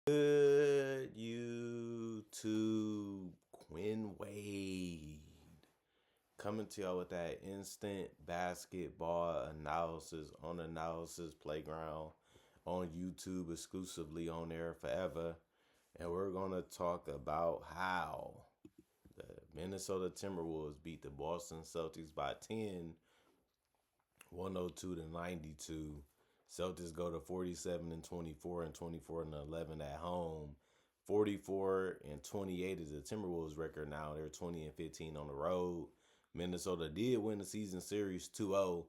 Good YouTube, Quinn Wade coming to y'all with that instant basketball analysis on Analysis Playground on YouTube, exclusively on there forever. And we're going to talk about how the Minnesota Timberwolves beat the Boston Celtics by 10, 102 to 92. Celtics go to 47 and 24 and 24 and 11 at home. 44 and 28 is the Timberwolves record now. They're 20 and 15 on the road. Minnesota did win the season series 2-0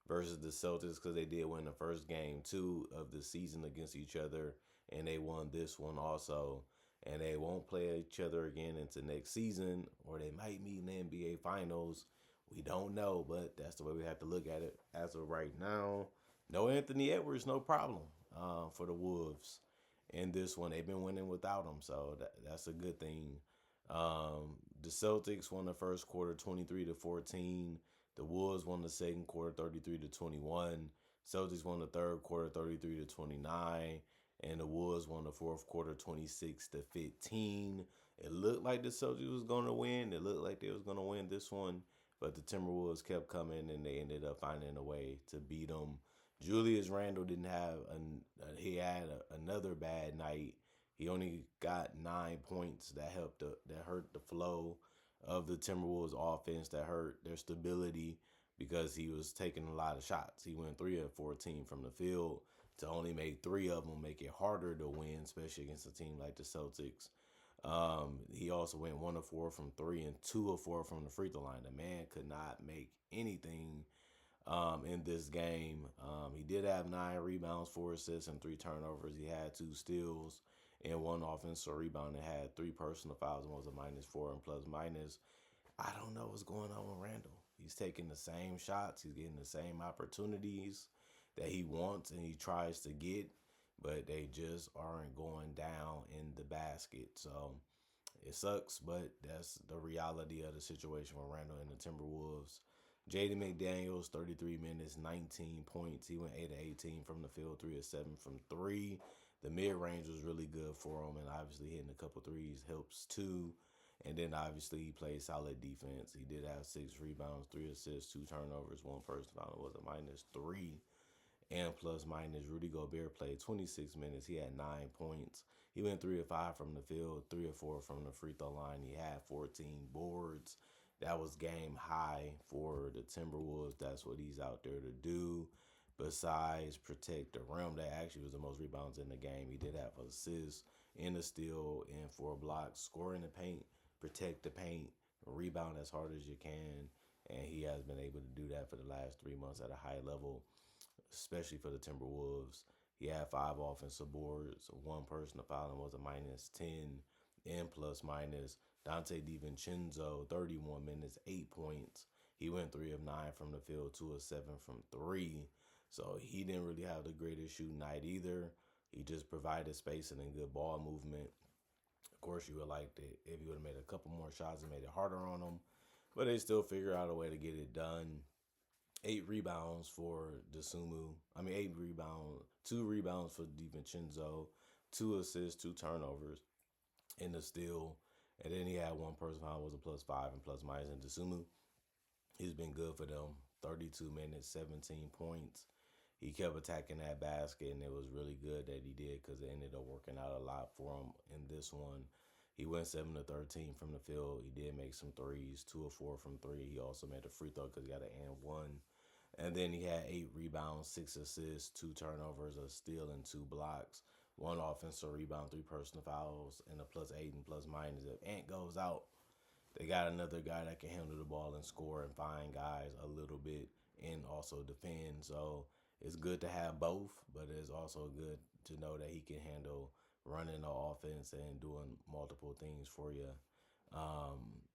versus the Celtics because they did win the first game 2 of the season against each other, and they won this one also. And they won't play each other again into next season, or they might meet in the NBA Finals. We don't know, but that's the way we have to look at it as of right now. No Anthony Edwards, no problem for the Wolves in this one. They've been winning without him, so that's a good thing. The Celtics won the first quarter 23 to 14. The Wolves won the second quarter 33 to 21. Celtics won the third quarter 33 to 29. And the Wolves won the fourth quarter 26 to 15. It looked like the Celtics was going to win. It looked like they was going to win this one. But the Timberwolves kept coming, and they ended up finding a way to beat them. Julius Randle didn't have he had another bad night. He only got 9 points. That hurt the flow of the Timberwolves offense. That hurt their stability because he was taking a lot of shots. He went 3 of 14 from the field. To only make 3 of them make it harder to win, especially against a team like the Celtics. He also went 1 of 4 from 3 and 2 of 4 from the free throw line. The man could not make anything in this game. He did have 9 rebounds, 4 assists, and 3 turnovers. He had 2 steals and 1 offensive rebound, and had 3 personal fouls and was a -4 and plus minus. I don't know what's going on with Randall. He's taking the same shots. He's getting the same opportunities that he wants and he tries to get, but they just aren't going down in the basket. So it sucks, but that's the reality of the situation with Randall and the Timberwolves. Jaden McDaniels, 33 minutes, 19 points. He went 8 of 18 from the field, 3 of 7 from 3. The mid-range was really good for him, and obviously hitting a couple threes helps too. And then obviously he played solid defense. He did have 6 rebounds, 3 assists, 2 turnovers, 1 personal foul. It was a -3 and plus minus. Rudy Gobert played 26 minutes. He had 9 points. He went 3 of 5 from the field, 3 of 4 from the free throw line. He had 14 boards. That was game high for the Timberwolves. That's what he's out there to do. Besides protect the rim, that actually was the most rebounds in the game. He did have assists and a steal and 4 blocks. Score in the paint, protect the paint, rebound as hard as you can. And he has been able to do that for the last 3 months at a high level, especially for the Timberwolves. He had 5 offensive boards, 1 personal foul, and was a -10 and plus minus. Dante DiVincenzo, 31 minutes, 8 points. He went 3 of 9 from the field, 2 of 7 from 3. So he didn't really have the greatest shooting night either. He just provided spacing and good ball movement. Of course, you would like that if he would have made a couple more shots and made it harder on them. But they still figure out a way to get it done. 8 rebounds for Dosunmu. 2 rebounds for DiVincenzo, 2 assists, 2 turnovers, and a steal. And then he had 1 personal foul, was a +5 and plus minus. And Dosunmu, he's been good for them. 32 minutes, 17 points. He kept attacking that basket, and it was really good that he did because it ended up working out a lot for him in this one. He went 7 of 13 from the field. He did make some threes, 2 of 4 from 3. He also made a free throw because he got an and 1. And then he had 8 rebounds, 6 assists, 2 turnovers, a steal, and 2 blocks. 1 offensive rebound, 3 personal fouls, and a +8 and plus minus. If Ant goes out, they got another guy that can handle the ball and score and find guys a little bit and also defend. So it's good to have both, but it's also good to know that he can handle running the offense and doing multiple things for you,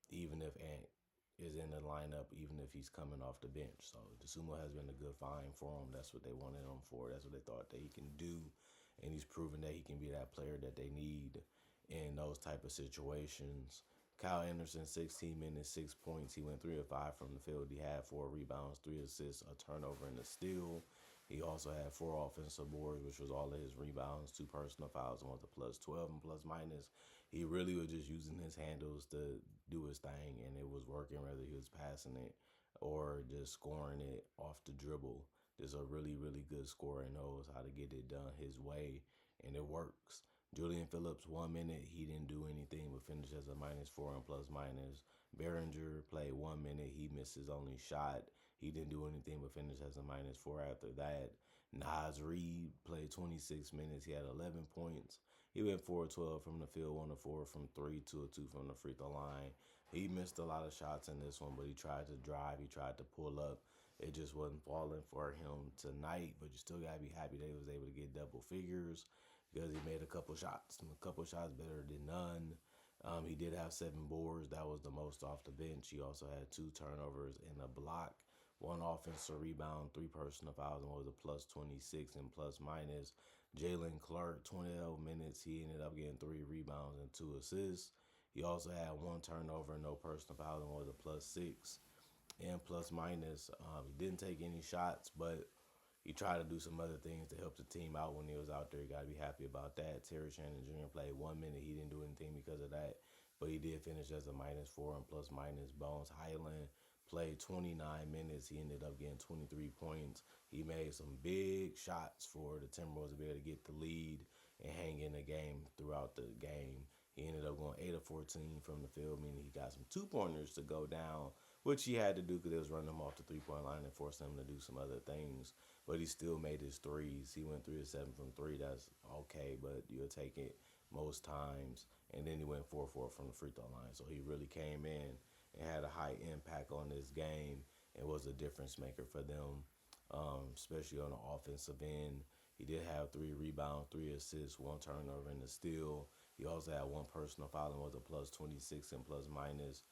even if Ant is in the lineup, even if he's coming off the bench. So Dosunmu has been a good find for him. That's what they wanted him for. That's what they thought that he can do. And he's proven that he can be that player that they need in those type of situations. Kyle Anderson, 16 minutes, 6 points. He went 3 of 5 from the field. He had 4 rebounds, 3 assists, a turnover, and a steal. He also had four offensive boards, which was all of his rebounds, two personal fouls, and was a plus 12 and plus minus. He really was just using his handles to do his thing, and it was working whether he was passing it or just scoring it off the dribble. Just a really, really good scorer and knows how to get it done his way, and it works. Julian Phillips, 1 minute, he didn't do anything but finished as a minus four and plus minus. Behringer played 1 minute, he missed his only shot. He didn't do anything but finish as a minus four after that. Nas Reed played 26 minutes. He had 11 points. He went 4 of 12 from the field, 1 of 4 from three, 2 of 2 from the free throw line. He missed a lot of shots in this one, but he tried to drive. He tried to pull up. It just wasn't falling for him tonight, but you still got to be happy that he was able to get double figures because he made a couple shots. A couple shots better than none. He did have 7 boards. That was the most off the bench. He also had 2 turnovers and a block, 1 offensive rebound, 3 personal fouls, and was a plus 26 and plus minus. Jalen Clark, 12 minutes. He ended up getting 3 rebounds and 2 assists. He also had 1 turnover and no personal fouls and was a plus 6 and plus minus. He didn't take any shots, but he tried to do some other things to help the team out when he was out there. You got to be happy about that. Terry Shannon Jr. played 1 minute. He didn't do anything because of that, but he did finish as a minus four and plus minus. Bones Highland played 29 minutes. He ended up getting 23 points. He made some big shots for the Timberwolves to be able to get the lead and hang in the game throughout the game. He ended up going 8 of 14 from the field, meaning he got some 2 pointers to go down, which he had to do because they was running him off the 3 point line and forcing him to do some other things. But he still made his threes. He went 3 of 7 from three. That's okay, but you'll take it most times. And then he went 4 of 4 from the free throw line. So he really came in and had a high impact on this game and was a difference maker for them, especially on the offensive end. He did have 3 rebounds, 3 assists, 1 turnover, and a steal. He also had 1 personal foul and was a plus 26 and plus minus.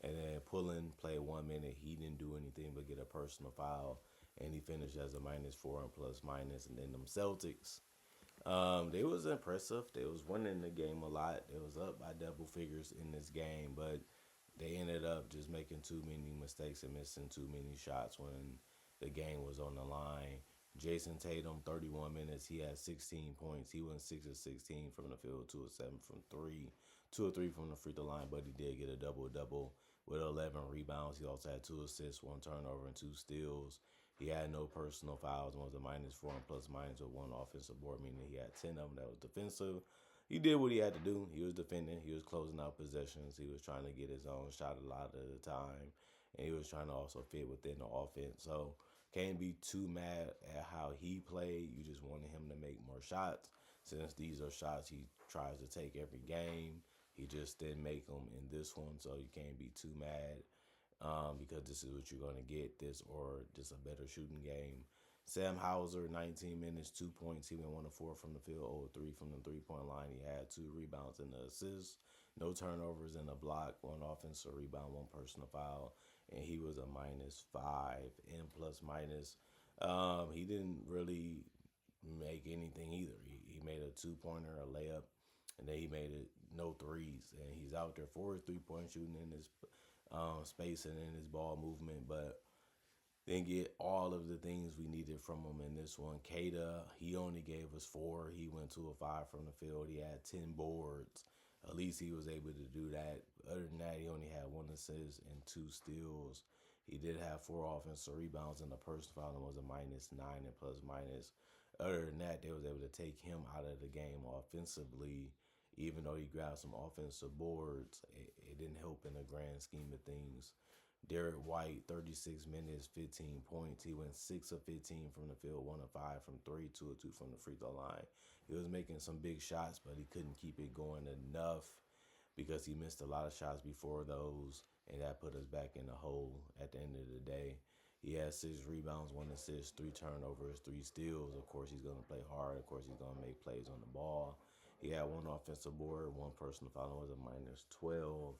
And then Pullen played 1 minute. He didn't do anything but get a personal foul, and he finished as a minus four and plus minus. And then them Celtics, they was impressive. They was winning the game a lot. They was up by double figures in this game, but they ended up just making too many mistakes and missing too many shots when the game was on the line. Jason Tatum, 31 minutes. He had 16 points. He went 6 of 16 from the field, 2 of 7 from three, 2 of 3 from the free throw line, but he did get a double double with 11 rebounds. He also had 2 assists, 1 turnover, and 2 steals. He had no personal fouls and was a minus four and plus minus with 1 offensive board, meaning he had 10 of them that was defensive. He did what he had to do. He was defending. He was closing out possessions. He was trying to get his own shot a lot of the time, and he was trying to also fit within the offense. So can't be too mad at how he played. You just wanted him to make more shots. Since these are shots he tries to take every game, he just didn't make them in this one. So you can't be too mad because this is what you're going to get, this or just a better shooting game. Sam Hauser, 19 minutes, 2 points. He went 1 of 4 from the field, 0 of 3 from the 3 point line. He had 2 rebounds and an assist, no turnovers and a block, 1 offensive rebound, 1 personal foul, and he was a minus five and plus minus. He didn't really make anything either. He made a 2 pointer, a layup, and then he made it no threes. And he's out there for his 3 point shooting in his space and in his ball movement, but didn't get all of the things we needed from him in this one. Kada, he only gave us 4. He went 2 of 5 from the field. He had 10 boards. At least he was able to do that. Other than that, he only had 1 assist and 2 steals. He did have 4 offensive rebounds and the personal foul and was a minus 9 and plus minus. Other than that, they was able to take him out of the game offensively. Even though he grabbed some offensive boards, it didn't help in the grand scheme of things. Derek White, 36 minutes, 15 points. He went 6 of 15 from the field, 1 of 5 from three, 2 of 2 from the free throw line. He was making some big shots, but he couldn't keep it going enough because he missed a lot of shots before those, and that put us back in the hole at the end of the day. He had 6 rebounds, 1 assist, 3 turnovers, 3 steals. Of course, he's going to play hard. Of course, he's going to make plays on the ball. He had 1 offensive board, 1 personal foul, was a minus 12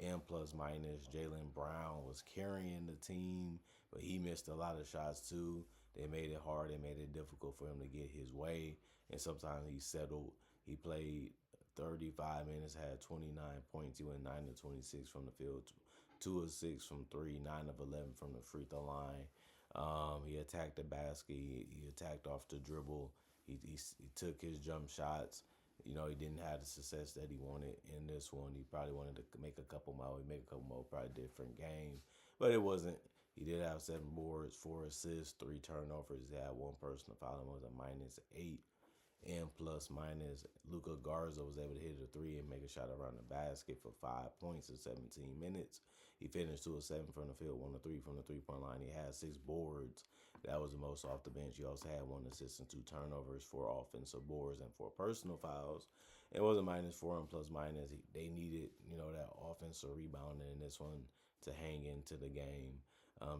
and plus minus. Jaylen Brown was carrying the team, but he missed a lot of shots too. They made it hard. They made it difficult for him to get his way, and sometimes he settled. He played 35 minutes, had 29 points. He went 9 of 26 from the field, 2 of 6 from three, 9 of 11 from the free throw line. He attacked the basket. He attacked off the dribble. He took his jump shots. He didn't have the success that he wanted in this one. He probably wanted to make a couple more. He make a couple more, probably different game, but it wasn't. He did have 7 boards, 4 assists, 3 turnovers. He had one personal foul and was a -8 and plus minus. Luka Garza was able to hit a three and make a shot around the basket for 5 points in 17 minutes. He finished 2 of 7 from the field, 1 of 3 from the 3 point line. He had 6 boards. That was the most off the bench. He also had 1 assist and 2 turnovers, 4 offensive boards, and 4 personal fouls. It was a -4 and plus minus. They needed, that offensive rebounding in this one to hang into the game.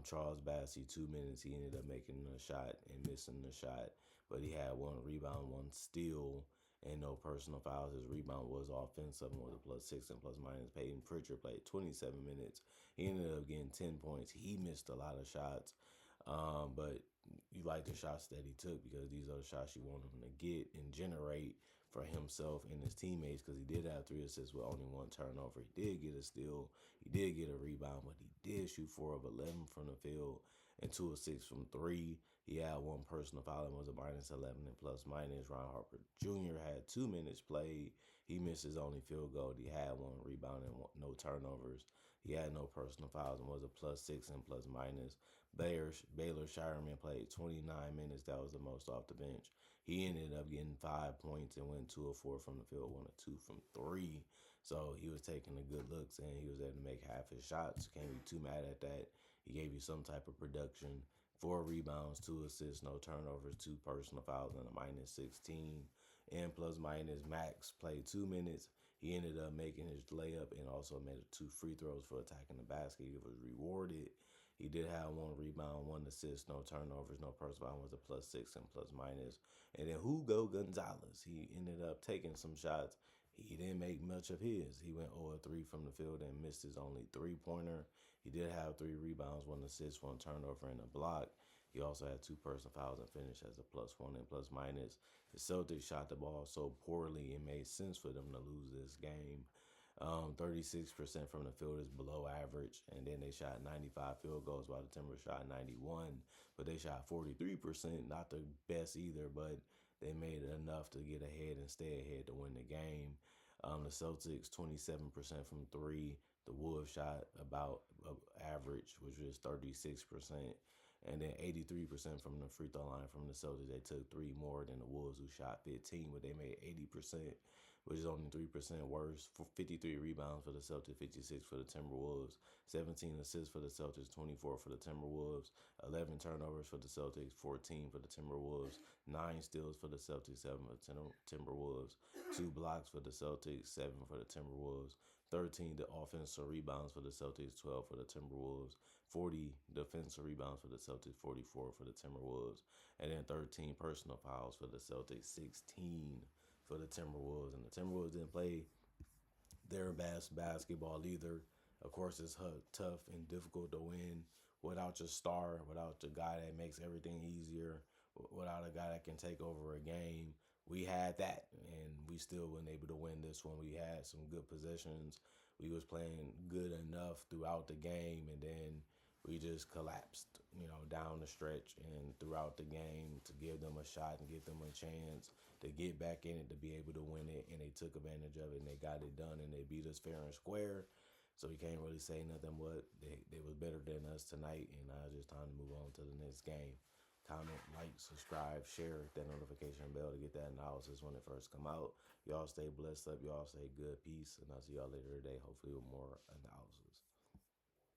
Charles Bassey, 2 minutes, he ended up making a shot and missing the shot, but he had 1 rebound, 1 steal, and no personal fouls. His rebound was offensive, was a +6 and plus minus. Peyton Pritchard played 27 minutes. He ended up getting 10 points. He missed a lot of shots, but you like the shots that he took because these are the shots you want him to get and generate for himself and his teammates, because he did have 3 assists with only 1 turnover. He did get a steal. He did get a rebound, but he did shoot 4 of 11 from the field and 2 of 6 from three. He had one personal foul and was a -11 and plus minus. Ron Harper Jr. had 2 minutes played. He missed his only field goal. He had 1 rebound and no turnovers. He had no personal fouls and was a +6 and plus minus. Baylor Shireman played 29 minutes. That was the most off the bench. He ended up getting 5 points and went 2 of 4 from the field, 1 of 2 from three. So he was taking the good looks and he was able to make half his shots. Can't be too mad at that. He gave you some type of production. 4 rebounds, 2 assists, no turnovers, 2 personal fouls, and a -16. And plus minus, Max played 2 minutes. He ended up making his layup and also made 2 free throws for attacking the basket. He was rewarded. He did have 1 rebound, 1 assist, no turnovers, no personal foul, was a +6 and plus minus. And then Hugo Gonzalez, he ended up taking some shots. He didn't make much of his. He went 0 of 3 from the field and missed his only 3-pointer. He did have 3 rebounds, 1 assist, 1 turnover, and a block. He also had 2 personal fouls and finished as a +1 and plus minus. The Celtics shot the ball so poorly, it made sense for them to lose this game. 36% from the field is below average, and then they shot 95 field goals while the Timbers shot 91, but they shot 43%, not the best either, but they made enough to get ahead and stay ahead to win the game. The Celtics 27% from three. The Wolves shot about average, which was 36%. And then 83% from the free throw line from the Celtics. They took 3 more than the Wolves, who shot 15, but they made 80%, which is only 3% worse. For 53 rebounds for the Celtics, 56 for the Timberwolves, 17 assists for the Celtics, 24 for the Timberwolves, 11 turnovers for the Celtics, 14 for the Timberwolves, 9 steals for the Celtics, 7 for the Timberwolves, 2 blocks for the Celtics, 7 for the Timberwolves, 13 the offensive rebounds for the Celtics, 12 for the Timberwolves, 40 defensive rebounds for the Celtics, 44 for the Timberwolves, and then 13 personal fouls for the Celtics, 16 for the Timberwolves. And the Timberwolves didn't play their best basketball either. Of course, it's tough and difficult to win without your star, without the guy that makes everything easier, without a guy that can take over a game. We had that, and we still weren't able to win this one. We had some good possessions. We was playing good enough throughout the game, and then we just collapsed, down the stretch and throughout the game to give them a shot and give them a chance to get back in it, to be able to win it, and they took advantage of it, and they got it done, and they beat us fair and square. So we can't really say nothing but they was better than us tonight, and now it's just time to move on to the next game. Comment, like, subscribe, share, hit that notification bell to get that analysis when it first come out. Y'all stay blessed up. Y'all stay good. Peace. And I'll see y'all later today, hopefully with more analysis.